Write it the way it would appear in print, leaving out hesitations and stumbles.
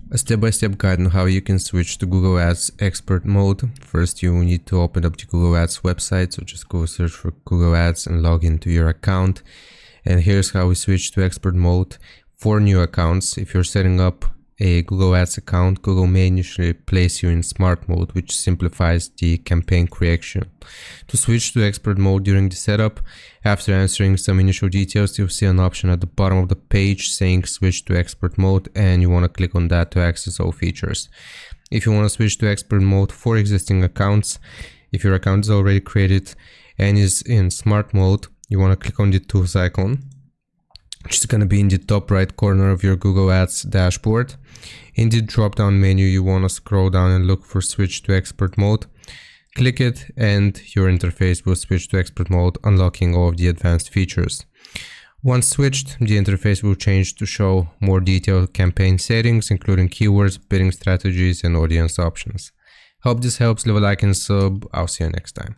A step-by-step guide on how you can switch to Google Ads expert mode. First, you need to open up the Google Ads website, so just go search for Google Ads and log into your account. And here's how we switch to expert mode for new accounts. If you're setting up a Google Ads account, Google may initially place you in smart mode, which simplifies the campaign creation. To switch to expert mode during the setup, after answering some initial details, you'll see an option at the bottom of the page saying switch to expert mode, and you want to click on that to access all features. If you want to switch to expert mode for existing accounts, if your account is already created and is in smart mode, you want to click on the tools icon, which is going to be in the top right corner of your Google Ads dashboard. In the drop-down menu, you want to scroll down and look for switch to expert mode. Click it and your interface will switch to expert mode, unlocking all of the advanced features. Once switched, the interface will change to show more detailed campaign settings, including keywords, bidding strategies, and audience options. Hope this helps. Leave a like and sub. I'll see you next time.